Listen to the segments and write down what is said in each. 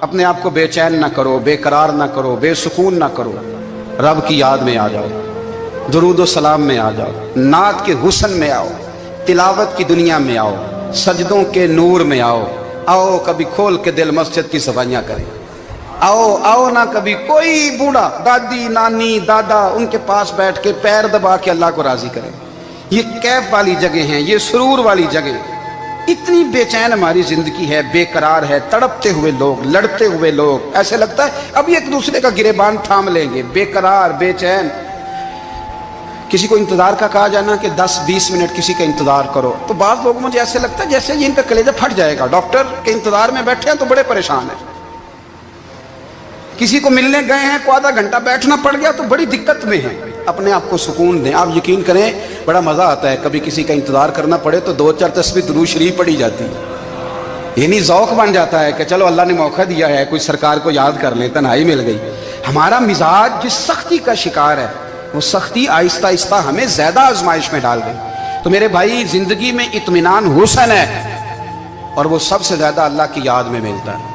اپنے آپ کو بے چین نہ کرو، بے قرار نہ کرو، بے سکون نہ کرو، رب کی یاد میں آ جاؤ، درود و سلام میں آ جاؤ، نعت کے حسن میں آؤ، تلاوت کی دنیا میں آؤ، سجدوں کے نور میں آؤ، آؤ کبھی کھول کے دل مسجد کی صفائیاں کریں، آؤ آؤ نہ کبھی کوئی بوڑھا دادی نانی دادا ان کے پاس بیٹھ کے پیر دبا کے اللہ کو راضی کریں۔ یہ کیف والی جگہ ہیں، یہ سرور والی جگہ۔ اتنی بے چین ہماری زندگی ہے، بے قرار ہے، تڑپتے ہوئے لوگ، لڑتے ہوئے لوگ، ایسے لگتا ہے اب ایک دوسرے کا گریبان تھام لیں گے، بے قرار بے چین۔ کسی کو انتظار کا کہا جانا کہ 10-20 منٹ کسی کا انتظار کرو، تو بعض لوگوں مجھے ایسے لگتا ہے جیسے ان کا کلیجہ پھٹ جائے گا، ڈاکٹر کے انتظار میں بیٹھے ہیں تو بڑے پریشان ہیں۔ کسی کو ملنے گئے ہیں کو آدھا گھنٹہ بیٹھنا پڑ گیا تو بڑی دقت میں ہیں۔ اپنے آپ کو سکون دیں۔ آپ یقین کریں بڑا مزہ آتا ہے، کبھی کسی کا انتظار کرنا پڑے تو 2-4 تسبیح درود شریف پڑھی جاتی ہے، یعنی ذوق بن جاتا ہے کہ چلو اللہ نے موقع دیا ہے، کوئی سرکار کو یاد کر لیں، تنہائی مل گئی۔ ہمارا مزاج جس سختی کا شکار ہے وہ سختی آہستہ آہستہ ہمیں زیادہ آزمائش میں ڈال گئی۔ تو میرے بھائی زندگی میں اطمینان حسن ہے، اور وہ سب سے زیادہ اللہ کی یاد میں ملتا ہے،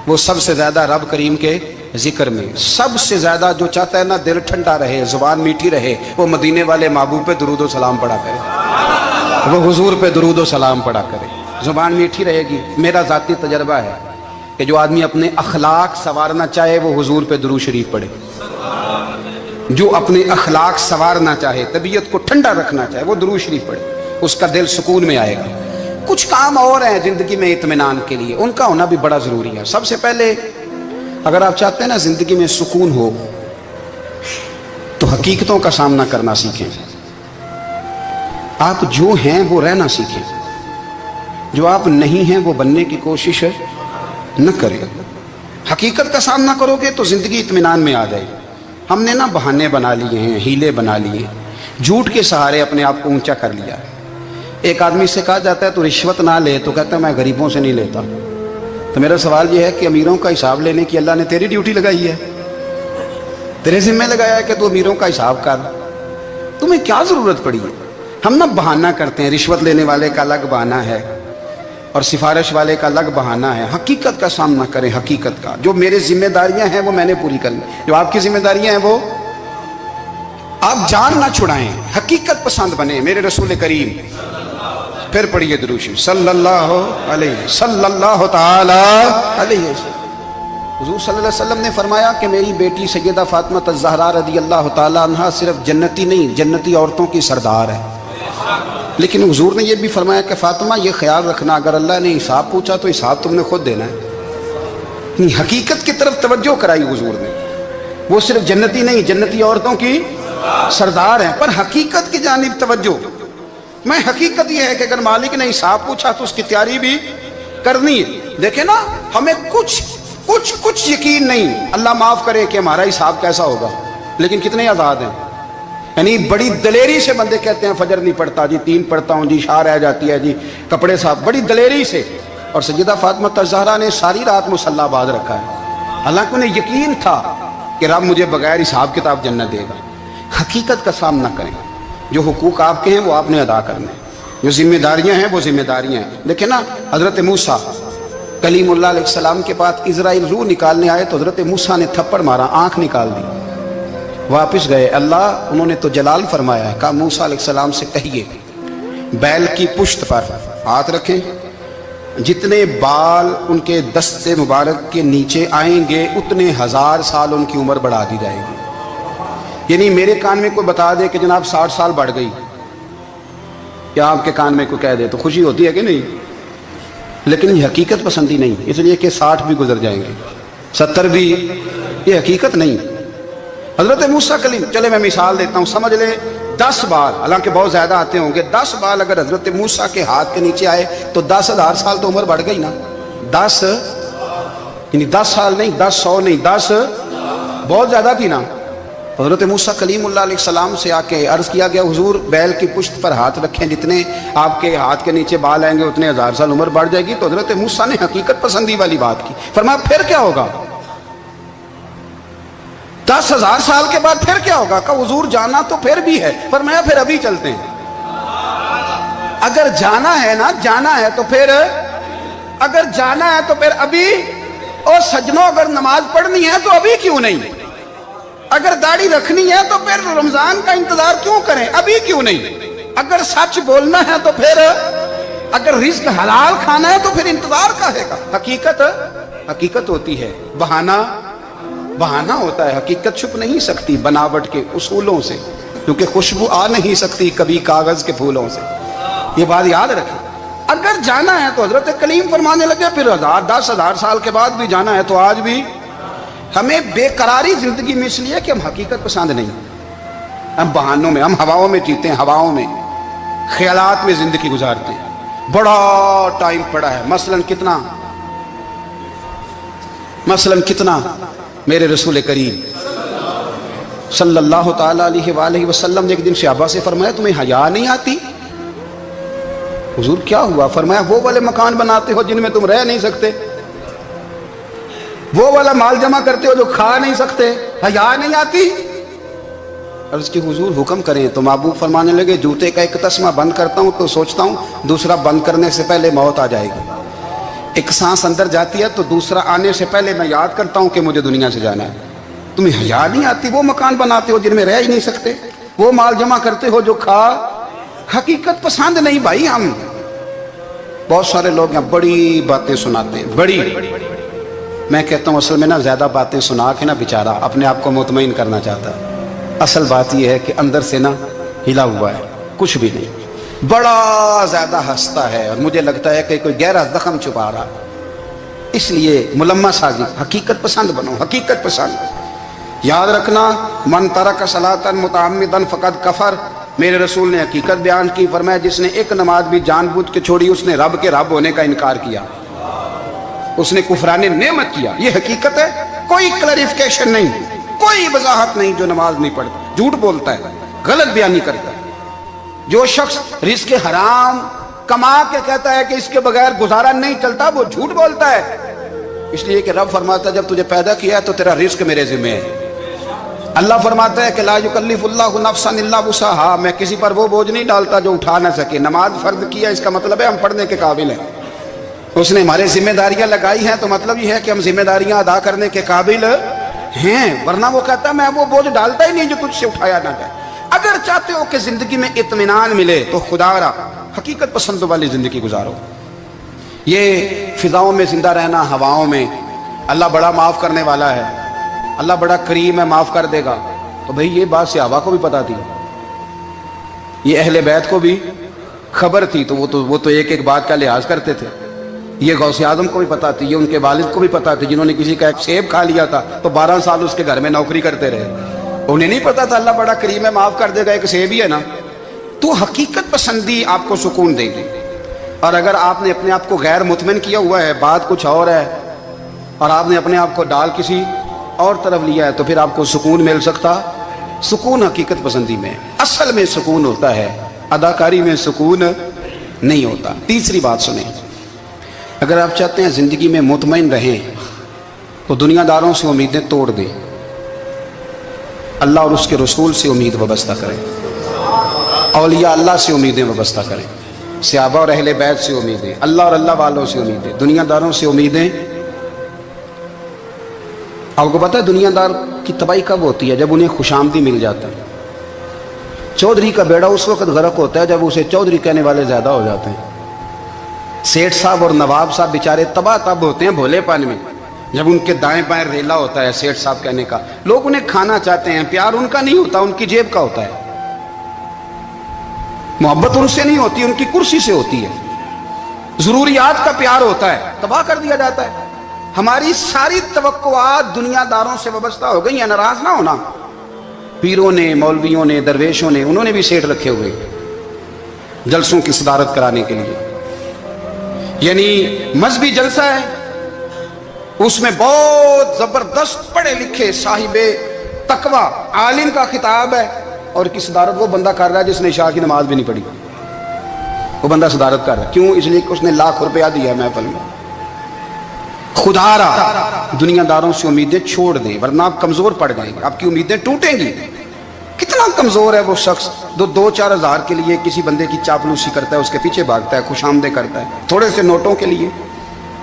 وہ سب سے زیادہ رب کریم کے ذکر میں۔ سب سے زیادہ جو چاہتا ہے نا دل ٹھنڈا رہے، زبان میٹھی رہے، وہ مدینے والے محبوب پہ درود و سلام پڑھا کرے، وہ حضور پہ درود و سلام پڑھا کرے، زبان میٹھی رہے گی۔ میرا ذاتی تجربہ ہے کہ جو آدمی اپنے اخلاق سنوارنا چاہے وہ حضور پہ درود شریف پڑھے، جو اپنے اخلاق سنوارنا چاہے، طبیعت کو ٹھنڈا رکھنا چاہے، وہ درود شریف پڑھے، اس کا دل سکون میں آئے گا۔ کچھ کام اور ہیں زندگی میں اطمینان کے لیے، ان کا ہونا بھی بڑا ضروری ہے۔ سب سے پہلے اگر آپ چاہتے ہیں نا زندگی میں سکون ہو تو حقیقتوں کا سامنا کرنا سیکھیں۔ آپ جو ہیں وہ رہنا سیکھیں، جو آپ نہیں ہیں وہ بننے کی کوشش نہ کریں۔ حقیقت کا سامنا کرو گے تو زندگی اطمینان میں آ جائے۔ ہم نے نا بہانے بنا لیے ہیں، ہیلے بنا لیے، جھوٹ کے سہارے اپنے آپ کو اونچا کر لیا۔ ایک آدمی سے کہا جاتا ہے تو رشوت نہ لے، تو کہتا ہے میں غریبوں سے نہیں لیتا۔ تو میرا سوال یہ ہے کہ امیروں کا حساب لینے کی اللہ نے تیری ڈیوٹی لگائی ہے، تیرے ذمہ لگایا ہے کہ تو امیروں کا حساب کر، تمہیں کیا ضرورت پڑی ہے؟ ہم نا بہانہ کرتے ہیں، رشوت لینے والے کا الگ بہانہ ہے اور سفارش والے کا الگ بہانہ ہے۔ حقیقت کا سامنا کریں، حقیقت کا۔ جو میرے ذمہ داریاں ہیں وہ میں نے پوری کرنی، جو آپ کی ذمہ داریاں ہیں وہ آپ جان نہ چھڑائیں، حقیقت پسند بنیں۔ میرے رسول کریم، پھر پڑھیے درود شریف صلی اللہ تعالی علیہ وسلم۔ حضور صلی اللہ علیہ وسلم نے فرمایا کہ میری بیٹی سیدہ فاطمہ الزہرا رضی اللہ تعالی عنہا صرف جنتی نہیں، جنتی عورتوں کی سردار ہے۔ لیکن حضور نے یہ بھی فرمایا کہ فاطمہ یہ خیال رکھنا اگر اللہ نے حساب پوچھا تو حساب تم نے خود دینا ہے۔ حقیقت کی طرف توجہ کرائی حضور نے، وہ صرف جنتی نہیں، جنتی عورتوں کی سردار ہیں، پر حقیقت کی جانب توجہ۔ میں حقیقت یہ ہے کہ اگر مالک نے حساب پوچھا تو اس کی تیاری بھی کرنی ہے۔ دیکھیں نا ہمیں کچھ یقین نہیں، اللہ معاف کرے کہ ہمارا حساب کیسا ہوگا، لیکن کتنے آزاد ہیں۔ یعنی بڑی دلیری سے بندے کہتے ہیں فجر نہیں پڑھتا جی، 3 پڑھتا ہوں جی، شاہ رہ جاتی ہے جی، کپڑے صاحب، بڑی دلیری سے۔ اور سیدہ فاطمہ الزہرا نے ساری رات مصلی باز رکھا ہے، حالانکہ انہیں یقین تھا کہ رب مجھے بغیر حساب کتاب جنت دے گا۔ حقیقت کا سامنا کریں، جو حقوق آپ کے ہیں وہ آپ نے ادا کرنے، جو ذمہ داریاں ہیں وہ ذمہ داریاں ہیں۔ دیکھیں نا حضرت موسیٰ کلیم اللہ علیہ السلام کے بعد اسرائیل روح نکالنے آئے تو حضرت موسیٰ نے تھپڑ مارا، آنکھ نکال دی، واپس گئے۔ اللہ انہوں نے تو جلال فرمایا ہے، کہا موسیٰ علیہ السلام سے کہیے بیل کی پشت پر ہاتھ رکھیں، جتنے بال ان کے دست مبارک کے نیچے آئیں گے اتنے 1000 سال ان کی عمر بڑھا دی جائے گی۔ یعنی میرے کان میں کوئی بتا دے کہ جناب 60 سال بڑھ گئی، یا آپ کے کان میں کوئی کہہ دے تو خوشی ہوتی ہے کہ نہیں؟ لیکن یہ حقیقت پسندی نہیں، اس لیے کہ 60 بھی گزر جائیں گے، 70 بھی، یہ حقیقت نہیں۔ حضرت موسیٰ کلیم، چلے میں مثال دیتا ہوں، سمجھ لیں 10 بال، حالانکہ بہت زیادہ آتے ہوں گے، 10 بال اگر حضرت موسیٰ کے ہاتھ کے نیچے آئے تو 10,000 سال تو عمر بڑھ گئی نا۔ 10 یعنی 10 سال نہیں، 10 100 نہیں، 10 بہت زیادہ تھی نا۔ حضرت موسیٰ کلیم اللہ علیہ السلام سے آ کے عرض کیا گیا حضور بیل کی پشت پر ہاتھ رکھیں، جتنے آپ کے ہاتھ کے نیچے بال آئیں گے اتنے 1000 سال عمر بڑھ جائے گی۔ تو حضرت موسیٰ نے حقیقت پسندی والی بات کی، فرمایا پھر کیا ہوگا؟ 10,000 سال کے بعد پھر کیا ہوگا؟ کہ حضور جانا تو پھر بھی ہے، فرمایا پھر ابھی چلتے ہیں۔ اگر جانا ہے نا، جانا ہے تو پھر، اگر جانا ہے تو پھر ابھی اور سجنوں اگر نماز پڑھنی ہے تو ابھی کیوں نہیں؟ اگر داڑھی رکھنی ہے تو پھر رمضان کا انتظار کیوں کریں؟ ابھی کیوں نہیں؟ اگر سچ بولنا ہے تو پھر، اگر رزق حلال کھانا ہے تو پھر انتظار کا ہے گا؟ حقیقت ہوتی ہے، بہانہ ہوتا ہے، حقیقت چھپ نہیں سکتی بناوٹ کے اصولوں سے، کیونکہ خوشبو آ نہیں سکتی کبھی کاغذ کے پھولوں سے۔ یہ بات یاد رکھیں۔ اگر جانا ہے تو حضرت کلیم فرمانے لگے پھر 10,000 سال کے بعد بھی جانا ہے تو آج بھی ہمیں بے قراری زندگی میں اس لیے کہ ہم حقیقت پسند نہیں، ہم بہانوں میں، ہم ہواؤں میں جیتے ہیں، ہواؤں میں، خیالات میں زندگی گزارتے ہیں۔ بڑا ٹائم پڑا ہے، مثلاً کتنا میرے رسول کریم صلی اللہ تعالیٰ علیہ وآلہ وسلم نے ایک دن صحابہ سے فرمایا تمہیں حیا نہیں آتی؟ حضور کیا ہوا؟ فرمایا وہ والے مکان بناتے ہو جن میں تم رہ نہیں سکتے، وہ والا مال جمع کرتے ہو جو کھا نہیں سکتے، حیا نہیں آتی؟ عرض کی حضور حکم کریں تو محبوب فرمانے لگے جوتے کا ایک تسمہ بند کرتا ہوں تو سوچتا ہوں دوسرا بند کرنے سے پہلے موت آ جائے گی، ایک سانس اندر جاتی ہے تو دوسرا آنے سے پہلے میں یاد کرتا ہوں کہ مجھے دنیا سے جانا ہے۔ تمہیں حیا نہیں آتی؟ وہ مکان بناتے ہو جن میں رہ ہی نہیں سکتے، وہ مال جمع کرتے ہو جو کھا، حقیقت پسند نہیں بھائی ہم۔ بہت سارے لوگ ہیں بڑی باتیں سناتے ہیں، بڑی، میں کہتا ہوں اصل میں نا زیادہ باتیں سنا کے نا بیچارہ اپنے آپ کو مطمئن کرنا چاہتا ہے، اصل بات یہ ہے کہ اندر سے نا ہلا ہوا ہے، کچھ بھی نہیں، بڑا زیادہ ہنستا ہے اور مجھے لگتا ہے کہ کوئی گہرا زخم چھپا رہا ہے، اس لیے ملمہ سازی۔ حقیقت پسند بنو، حقیقت پسند۔ یاد رکھنا من ترک صلاۃ متعمدا فقد کفر، میرے رسول نے حقیقت بیان کی، فرمایا جس نے ایک نماز بھی جان بوجھ کے چھوڑی اس نے رب کے رب ہونے کا انکار کیا، اس نے کفران نعمت کیا۔ یہ حقیقت ہے، کوئی کلیریفیکیشن نہیں، کوئی وضاحت نہیں۔ جو نماز نہیں پڑھتا جھوٹ بولتا ہے، غلط بیانی کرتا ہے۔ جو شخص رزق حرام کما کے کہتا ہے کہ اس کے بغیر گزارا نہیں چلتا، وہ جھوٹ بولتا ہے، اس لیے کہ رب فرماتا ہے جب تجھے پیدا کیا ہے تو تیرا رزق میرے ذمہ ہے۔ اللہ فرماتا ہے کہ لا یکلف اللہ نفسا الا وسعها، میں کسی پر وہ بوجھ نہیں ڈالتا جو اٹھا نہ سکے۔ نماز فرض کیا اس کا مطلب ہے ہم پڑھنے کے قابل ہیں، اس نے ہمارے ذمہ داریاں لگائی ہیں تو مطلب یہ ہے کہ ہم ذمہ داریاں ادا کرنے کے قابل ہیں، ورنہ وہ کہتا ہے میں وہ بوجھ ڈالتا ہی نہیں جو تجھ سے اٹھایا نہ جائے۔ اگر چاہتے ہو کہ زندگی میں اطمینان ملے تو خدا را حقیقت پسند والی زندگی گزارو۔ یہ فضاؤں میں زندہ رہنا، ہواؤں میں، اللہ بڑا معاف کرنے والا ہے، اللہ بڑا کریم ہے، معاف کر دے گا، تو بھئی یہ بات صحابہ کو بھی پتا تھی، یہ اہل بیت کو بھی خبر تھی، تو وہ تو ایک ایک بات کا لحاظ کرتے تھے۔ یہ غوث اعظم کو بھی پتا تھی، یہ ان کے والد کو بھی پتا تھی، جنہوں نے کسی کا ایک سیب کھا لیا تھا تو 12 سال اس کے گھر میں نوکری کرتے رہے، انہیں نہیں پتا تھا اللہ بڑا کریم ہے، معاف کر دے گا، ایک سیب ہی ہے نا۔ تو حقیقت پسندی آپ کو سکون دے گی، اور اگر آپ نے اپنے آپ کو غیر مطمئن کیا ہوا ہے، بات کچھ اور ہے، اور آپ نے اپنے آپ کو ڈال کسی اور طرف لیا ہے، تو پھر آپ کو سکون مل سکتا؟ سکون حقیقت پسندی میں، اصل میں سکون ہوتا ہے، اداکاری میں سکون نہیں ہوتا۔ تیسری بات سنیں، اگر آپ چاہتے ہیں زندگی میں مطمئن رہیں تو دنیا داروں سے امیدیں توڑ دیں، اللہ اور اس کے رسول سے امید وابستہ کریں، اولیاء اللہ سے امیدیں وابستہ کریں، صحابہ اور اہل بیت سے امیدیں، اللہ اور اللہ والوں سے امیدیں، دنیا داروں سے امیدیں۔ آپ کو پتہ ہے دنیا دار کی تباہی کب ہوتی ہے؟ جب انہیں خوش آمدی مل جاتا ہے۔ چودھری کا بیڑا اس وقت غرق ہوتا ہے جب اسے چودھری کہنے والے زیادہ ہو جاتے ہیں۔ سیٹھ صاحب اور نواب صاحب بیچارے تباہ تب ہوتے ہیں بھولے پن میں، جب ان کے دائیں بائیں ریلا ہوتا ہے سیٹھ صاحب کہنے کا، لوگ انہیں کھانا چاہتے ہیں، پیار ان کا نہیں ہوتا، ان کی جیب کا ہوتا ہے، محبت ان سے نہیں ہوتی، ان کی کرسی سے ہوتی ہے، ضروریات کا پیار ہوتا ہے، تباہ کر دیا جاتا ہے۔ ہماری ساری توقعات دنیا داروں سے وابستہ ہو گئی ہیں، ناراض نہ ہونا۔ پیروں نے، مولویوں نے، درویشوں نے، انہوں نے بھی سیٹ رکھے ہوئے جلسوں کی صدارت کرانے کے لیے، یعنی مذہبی جلسہ ہے، اس میں بہت زبردست پڑھے لکھے صاحب تقوی عالم کا خطاب ہے، اور کی صدارت وہ بندہ کر رہا ہے جس نے عشاء کی نماز بھی نہیں پڑھی، وہ بندہ صدارت کر رہا ہے، کیوں؟ اس لیے کہ اس نے لاکھ روپیہ دیا ہے محفل میں۔ خدا را دنیا داروں سے امیدیں چھوڑ دیں، ورنہ آپ کمزور پڑ جائیں گے، آپ کی امیدیں ٹوٹیں گی۔ کتنا کمزور ہے وہ شخص جو 2-4 ہزار کے لیے کسی بندے کی چاپلوسی کرتا ہے، اس کے پیچھے بھاگتا ہے، خوش آمدیں کرتا ہے، تھوڑے سے نوٹوں کے لیے،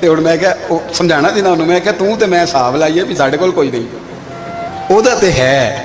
ਤੇ ਹੁਣ ਮੈਂ ਕਿਹਾ ਉਹ ਸਮਝਾਣਾ ਸੀ ਨਾ ਉਹਨੂੰ, ਮੈਂ ਕਿਹਾ ਤੂੰ ਤੇ ਮੈਂ ਹਿਸਾਬ ਲਾਈਏ ਵੀ ਸਾਡੇ ਕੋਲ ਕੋਈ ਨਹੀਂ, ਉਹਦਾ ਤੇ ਹੈ।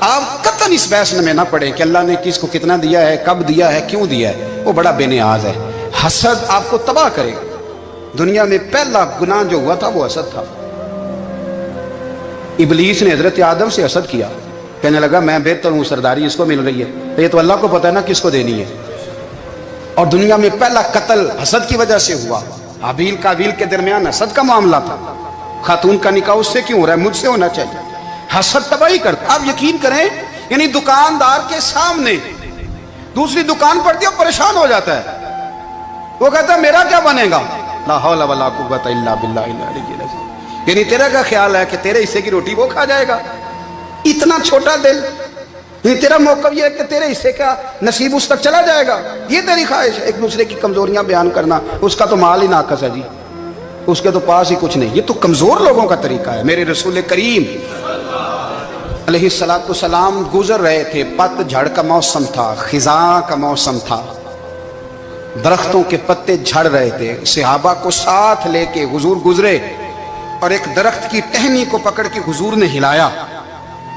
آپ قطعاً اس بحث میں نہ پڑیں کہ اللہ نے کس کو کتنا دیا ہے، کب دیا ہے، کیوں دیا ہے، وہ بڑا بے نیاز ہے۔ حسد آپ کو تباہ کرے گا۔ دنیا میں پہلا گناہ جو ہوا تھا وہ حسد تھا۔ ابلیس نے حضرت آدم سے حسد کیا، کہنے لگا میں بہتر ہوں، سرداری اس کو مل رہی ہے، یہ تو اللہ کو پتہ ہے نا کس کو دینی ہے۔ اور دنیا میں پہلا قتل حسد کی وجہ سے ہوا۔ حابیل قابیل کے درمیان حسد کا معاملہ تھا، خاتون کا نکاح اس سے کیوں ہو رہا ہے، مجھ سے ہونا چاہیے۔ حسد تباہی کرتا۔ آپ یقین کریں، یعنی دکاندار کے سامنے دوسری دکان پڑتی ہے اور پریشان ہو جاتا ہے، وہ کہتا ہے میرا کیا بنے گا، لا حول ولا قوت الا باللہ العلی العظیم، یعنی تیرا کیا خیال ہے کہ تیرے حصے کی روٹی وہ کھا جائے گا، اتنا چھوٹا دل، یعنی تیرا موقع یہ ہے کہ تیرے حصے کا نصیب اس تک چلا جائے گا، یہ تیری خواہش ہے۔ ایک دوسرے کی کمزوریاں بیان کرنا، اس کا تو مال ہی ناقص ہے جی، اس کے تو پاس ہی کچھ نہیں، یہ تو کمزور لوگوں کا طریقہ ہے۔ میرے رسول کریم علیہ السلام گزر رہے تھے، پت جھڑ کا موسم تھا، خزاں کا موسم تھا، درختوں کے پتے جھڑ رہے تھے، صحابہ کو ساتھ لے کے حضور گزرے اور ایک درخت کی ٹہنی کو پکڑ کے حضور نے ہلایا۔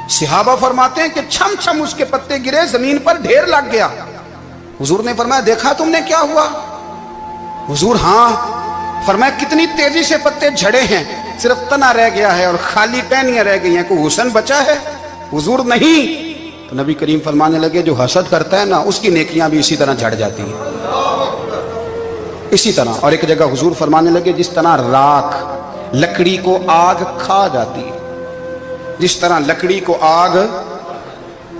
صحابہ فرماتے ہیں کہ چھم چھم اس کے پتے گرے، زمین پر ڈھیر لگ گیا۔ حضور نے فرمایا دیکھا تم نے کیا ہوا؟ حضور ہاں۔ فرمایا کتنی تیزی سے پتے جھڑے ہیں، صرف تنا رہ گیا ہے اور خالی ٹہنیاں رہ گئی ہیں، کوئی حسن بچا ہے؟ حضور نہیں۔ تو نبی کریم فرمانے لگے جو حسد کرتا ہے نا اس کی نیکیاں بھی اسی طرح جھڑ جاتی ہیں، اسی طرح۔ اور ایک جگہ حضور فرمانے لگے جس طرح راکھ لکڑی کو آگ کھا جاتی ہے، جس طرح لکڑی کو آگ،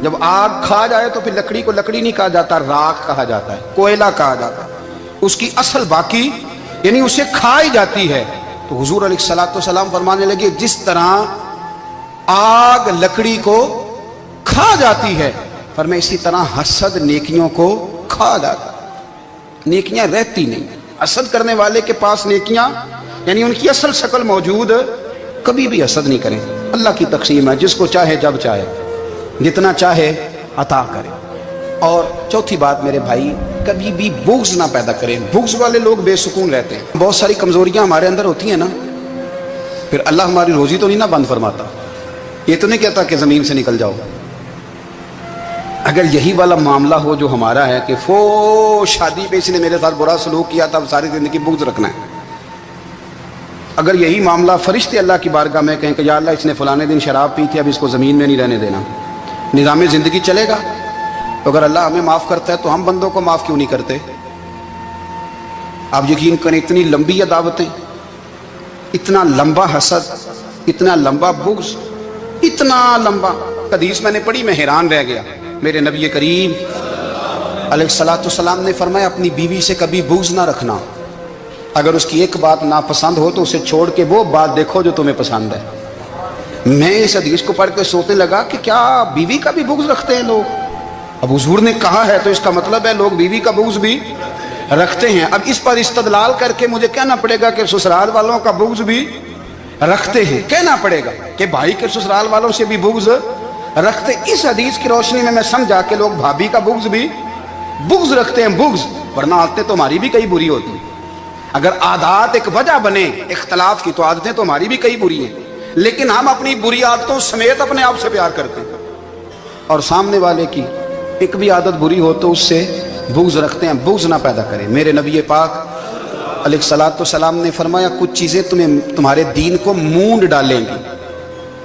جب آگ کھا جائے تو پھر لکڑی کو لکڑی نہیں کہا جاتا، راکھ کہا جاتا ہے، کوئلہ کہا جاتا ہے، اس کی اصل باقی یعنی اسے کھائی جاتی ہے۔ تو حضور علیہ السلام فرمانے لگے جس طرح آگ لکڑی کو کھا جاتی ہے، فرمایا اسی طرح حسد نیکیوں کو کھا جاتا ہے، نیکیاں رہتی نہیں۔ حسد کرنے والے کے پاس نیکیاں یعنی ان کی اصل شکل موجود، کبھی بھی حسد نہیں کریں۔ اللہ کی تقسیم ہے، جس کو چاہے جب چاہے جتنا چاہے عطا کرے۔ اور چوتھی بات میرے بھائی، کبھی بھی بغض نہ پیدا کریں۔ بغض والے لوگ بے سکون رہتے ہیں۔ بہت ساری کمزوریاں ہمارے اندر ہوتی ہیں نا، پھر اللہ ہماری روزی تو نہیں نہ بند فرماتا، یہ تو نہیں کہتا کہ زمین سے نکل جاؤ۔ اگر یہی والا معاملہ ہو جو ہمارا ہے کہ شادی پہ اس نے میرے ساتھ برا سلوک کیا تھا، ساری زندگی بغض رکھنا ہے۔ اگر یہی معاملہ فرشتے اللہ کی بارگاہ میں کہیں کہ یا اللہ اس نے فلانے دن شراب پی تھی، اب اس کو زمین میں نہیں رہنے دینا، نظام زندگی چلے گا؟ اگر اللہ ہمیں معاف کرتا ہے تو ہم بندوں کو معاف کیوں نہیں کرتے؟ آپ یقین کریں اتنی لمبی عداوتیں، اتنا لمبا حسد، اتنا لمبا بغض، اتنا لمبا۔ حدیث میں نے پڑھی، میں حیران رہ گیا۔ میرے نبی کریم علیہ السلام نے فرمایا اپنی بیوی سے کبھی بغض نہ رکھنا، اگر اس کی ایک بات ناپسند ہو تو اسے چھوڑ کے وہ بات دیکھو جو تمہیں پسند ہے۔ میں اس حدیث کو پڑھ کے سوچنے لگا کہ کیا بیوی کا بھی بغض رکھتے ہیں لوگ؟ اب حضور نے کہا ہے تو اس کا مطلب ہے لوگ بیوی کا بغض بھی رکھتے ہیں۔ اب اس پر استدلال کر کے مجھے کہنا پڑے گا کہ سسرال والوں کا بغض بھی رکھتے ہیں، کہنا پڑے گا کہ بھائی کے سسرال والوں سے بھی بغض رکھتے۔ اس حدیث کی روشنی میں سمجھا کہ لوگ بھابھی کا بغض بھی بغض رکھتے ہیں، بغض، ورنہ عادتیں تو ہماری بھی کئی بری ہوتی ہیں۔ اگر عادات ایک وجہ بنے اختلاف کی تو عادتیں تو ہماری بھی کئی بری ہیں، لیکن ہم اپنی بری عادتوں سمیت اپنے آپ سے پیار کرتے ہیں، اور سامنے والے کی ایک بھی عادت بری ہو تو اس سے بغض رکھتے ہیں۔ بغض نہ پیدا کریں۔ میرے نبی پاک علیہ السلام نے فرمایا کچھ چیزیں تمہارے دین کو مونڈ ڈالیں گی،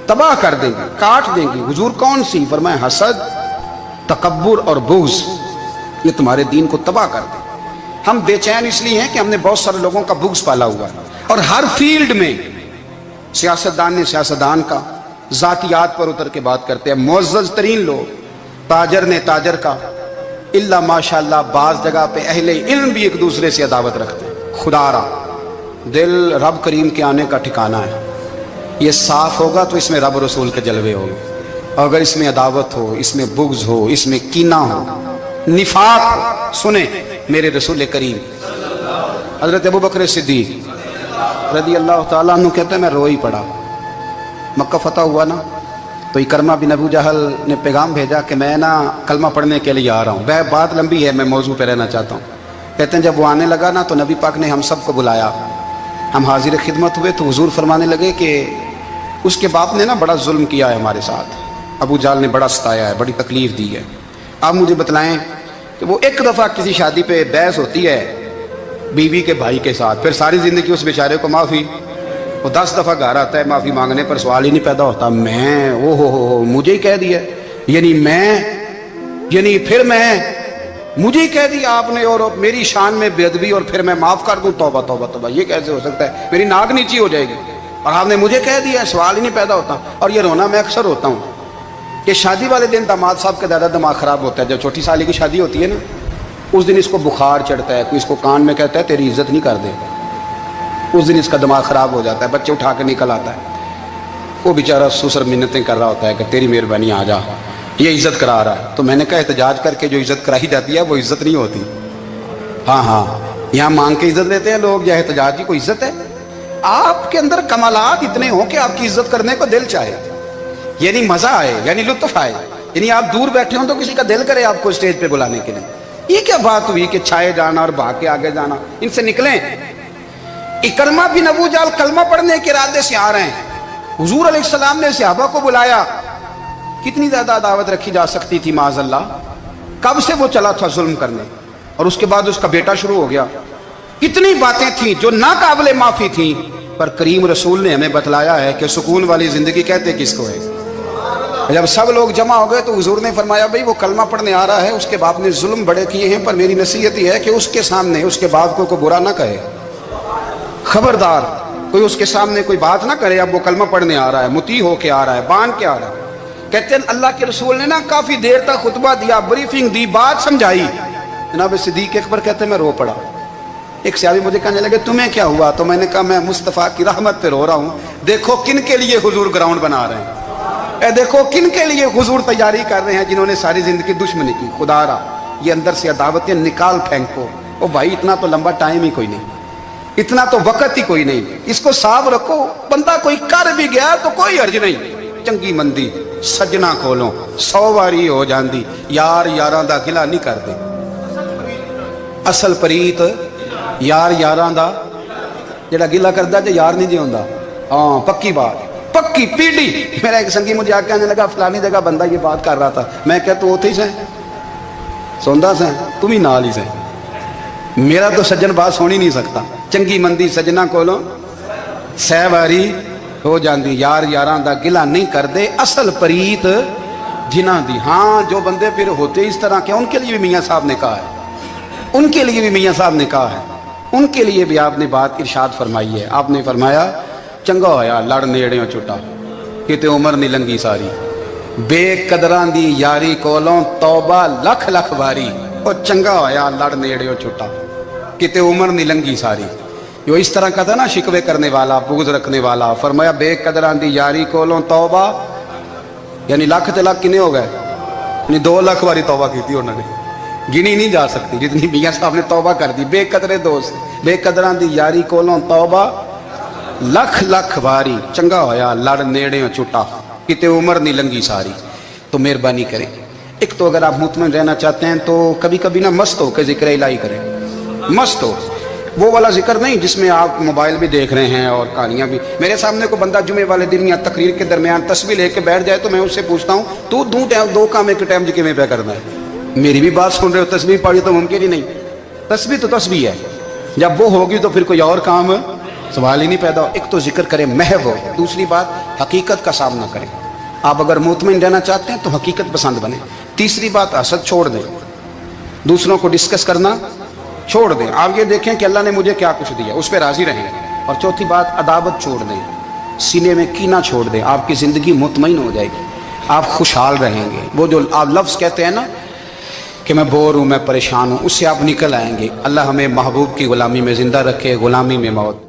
تباہ کر دیں گی، کاٹ دیں گی۔ حضور کون سی؟ فرمایا حسد، تکبر اور بغض، یہ تمہارے دین کو تباہ کر دیں۔ ہم بے چین اس لیے ہیں کہ ہم نے بہت سارے لوگوں کا بغض پالا ہوا ہے، اور ہر فیلڈ میں سیاستدان نے سیاستدان کا، ذاتیات پر اتر کے بات کرتے ہیں، معزز ترین لوگ، تاجر نے تاجر کا، الا ماشاءاللہ بعض جگہ پہ اہل علم بھی ایک دوسرے سے عداوت رکھتے ہیں۔ خدا را دل رب کریم کے آنے کا ٹھکانہ ہے، یہ صاف ہوگا تو اس میں رب رسول کے جلوے ہوں گے، اور اگر اس میں عداوت ہو، اس میں بغض ہو، اس میں کینہ ہو، نفاق ہو، سنیں میرے رسول کریم حضرت ابوبکر صدیق رضی اللہ تعالیٰ عنہ کہتے ہیں میں رو ہی پڑا۔ مکہ فتح ہوا نا تو اکرمہ بن ابو جہل نے پیغام بھیجا کہ میں نا کلمہ پڑھنے کے لیے آ رہا ہوں۔ بات لمبی ہے، میں موضوع پہ رہنا چاہتا ہوں۔ کہتے ہیں جب وہ آنے لگا نا تو نبی پاک نے ہم سب کو بلایا، ہم حاضر خدمت ہوئے تو حضور فرمانے لگے کہ اس کے باپ نے نا بڑا ظلم کیا ہے ہمارے ساتھ، ابو جال نے بڑا ستایا ہے, بڑی تکلیف دی ہے. آپ مجھے بتلائیں کہ وہ ایک دفعہ کسی شادی پہ بحث ہوتی ہے بیوی کے بھائی کے ساتھ, پھر ساری زندگی اس بیچارے کو معافی, وہ 10 دفعہ گھر آتا ہے معافی مانگنے پر سوال ہی نہیں پیدا ہوتا, میں او ہو مجھے ہی کہہ دیا, یعنی پھر مجھے ہی کہہ دیا آپ نے, اور میری شان میں بے ادبی, اور پھر میں معاف کر دوں, توبہ توبہ توبہ, یہ کیسے ہو سکتا ہے, میری ناک نیچی ہو جائے گی, اور آپ نے مجھے کہہ دیا, سوال ہی نہیں پیدا ہوتا. اور یہ رونا میں اکثر ہوتا ہوں کہ شادی والے دن داماد صاحب کا زیادہ دماغ خراب ہوتا ہے. جب چھوٹی سالی کی شادی ہوتی ہے نا, اس دن اس کو بخار چڑھتا ہے, کوئی اس کو کان میں کہتا ہے تیری عزت نہیں کر دے, اس دن اس کا دماغ خراب ہو جاتا ہے, بچے اٹھا کے نکل آتا ہے, وہ بیچارہ سسر منتیں کر رہا ہوتا ہے کہ تیری مہربانی آ جا, یہ عزت کرا رہا ہے. تو میں نے کہا احتجاج کر کے جو عزت کرائی جاتی ہے وہ عزت نہیں ہوتی. ہاں یہاں مانگ کے عزت لیتے ہیں لوگ, یا احتجاج کی کوئی عزت ہے؟ آپ کے اندر کمالات اتنے ہوں کہ آپ کی عزت کرنے کو دل چاہے, یعنی مزہ آئے, یعنی لطف آئے, یعنی آپ دور بیٹھے ہوں تو کسی کا دل کرے آپ کو اسٹیج پہ بلانے کے لیے. یہ کیا بات ہوئی کہ چھائے جانا اور بھاگ کے آگے جانا, ان سے نکلیں. اکرمہ بن ابو جال کلمہ پڑھنے کے ارادے سے آ رہے ہیں, حضور علیہ السلام نے صحابہ کو بلایا. کتنی زیادہ دعوت رکھی جا سکتی تھی معاذ اللہ, کب سے وہ چلا تھا ظلم کرنے, اور اس کے بعد اس کا بیٹا شروع ہو گیا. اتنی باتیں تھیں جو ناقابل معافی تھیں, پر کریم رسول نے ہمیں بتلایا ہے کہ سکون والی زندگی کہتے کس کو ہے. جب سب لوگ جمع ہو گئے تو حضور نے فرمایا بھئی وہ کلمہ پڑھنے آ رہا ہے, اس کے باپ نے ظلم بڑے کیے ہیں, پر میری نصیحت یہ ہے کہ اس کے سامنے اس کے باپ کو کوئی برا نہ کہے, خبردار کوئی اس کے سامنے کوئی بات نہ کرے. اب وہ کلمہ پڑھنے آ رہا ہے, مطیع ہو کے آ رہا ہے, بان کے آ رہا ہے. کہتے ہیں اللہ کے رسول نے نا کافی دیر تک خطبہ دیا, بریفنگ دی, بات سمجھائی. جناب صدیق اکبر کہتے ہیں میں رو پڑا. ایک صحابی مجھے کہنے لگے تمہیں کیا ہوا؟ تو میں نے کہا میں مصطفیٰ کی رحمت پہ رو رہا ہوں. دیکھو کن کے لیے حضور گراؤنڈ بنا رہے ہیں, دیکھو کن کے لیے حضور تیاری کر رہے ہیں, جنہوں نے ساری زندگی دشمنی کی. خدا را یہ اندر سے عداوتیں نکال پھینکو. او بھائی اتنا تو لمبا ٹائم ہی کوئی نہیں, اتنا تو وقت ہی کوئی نہیں, اس کو صاف رکھو. بندہ کوئی کر بھی گیا تو کوئی حرج نہیں. چنگی مندی سجنا کولوں 100 واری ہو جاندی, یار یاراں دا گلا نہیں کر دے. اصل پریت یار یاراں دا جڑا گلا کردا تے یار نہیں جی ہوندا. ہاں پکی بات, پکی پیڑی. میرا ایک سنگی مجھے آ کے کہنے لگا فلانی جگہ بندہ یہ بات کر رہا تھا. میں کہ تو اوتھے ہی سیں سوندا سیں, تم ہی نال ہی سیں. میرا تو سجن بات سن ہی نہیں سکتا. چنگی مندی سجنا کولوں 100 واری ہو جاندی, یار یاراں دا گلا نہیں کر دے. اصل پریت جنہاں دی. ہاں جو بندے پھر ہوتے اس طرح کے, ان کے لیے بھی میاں صاحب نے کہا ہے, ان کے لیے بھی میاں صاحب نے کہا ہے, ان کے لیے بھی آپ نے بات ارشاد فرمائی ہے. آپ نے فرمایا چنگا ہویا لڑ نیڑیوں چھٹا, کتے عمر نہیں لنگی ساری. بے قدراں دی یاری کولوں توبہ لکھ لکھ واری. او چنگا ہویا لڑ نیڑیوں چھٹا, کتے عمر نہیں لنگی ساری. جو اس طرح کا تھا نا شکوے کرنے والا, بغض رکھنے والا. فرمایا بے قدراں دی یاری کولوں توبہ, یعنی لاکھ تے لاکھ کنے ہو گئے, یعنی 2 لاکھ واری توبہ کی تھی انہوں نے, گنی نہیں جا سکتی جتنی میاں صاحب نے توبہ کر دی. بے قدرے دوست, بے قدراں دی یاری کولوں توبہ لکھ لکھ واری. چنگا ہویا لڑ نیڑیوں چھٹا, کتے عمر نہیں لنگی ساری. تو مہربانی کریں, ایک تو اگر آپ مطمئن رہنا چاہتے ہیں تو کبھی کبھی نا مست ہو کے ذکر الہی کریں. مست ہو, وہ والا ذکر نہیں جس میں آپ موبائل بھی دیکھ رہے ہیں اور کہانیاں بھی. میرے سامنے کو بندہ جمعے والے دن یا تقریر کے درمیان تسبیح لے کے بیٹھ جائے تو میں اس سے پوچھتا ہوں تو دو کام ایک ٹائم جی میں پہ کرنا ہے. میری بھی بات سن رہے ہو, تسبیح پڑھی تو ممکن ہی نہیں. تسبیح تو تسبیح ہے, جب وہ ہوگی تو پھر کوئی اور کام سوال ہی نہیں پیدا ہو. ایک تو ذکر کریں محو ہو, دوسری بات حقیقت کا سامنا کریں. آپ اگر مطمئن رہنا چاہتے ہیں تو حقیقت پسند بنیں. تیسری بات حسد چھوڑ دیں, دوسروں کو ڈسکس کرنا چھوڑ دیں. آپ یہ دیکھیں کہ اللہ نے مجھے کیا کچھ دیا, اس پہ راضی رہیں. اور چوتھی بات عداوت چھوڑ دیں, سینے میں کینہ چھوڑ دیں. آپ کی زندگی مطمئن ہو جائے گی, آپ خوشحال رہیں گے. وہ جو آپ لفظ کہتے ہیں نا کہ میں بور ہوں, میں پریشان ہوں, اس سے آپ نکل آئیں گے. اللہ ہمیں محبوب کی غلامی میں زندہ رکھے, غلامی میں موت.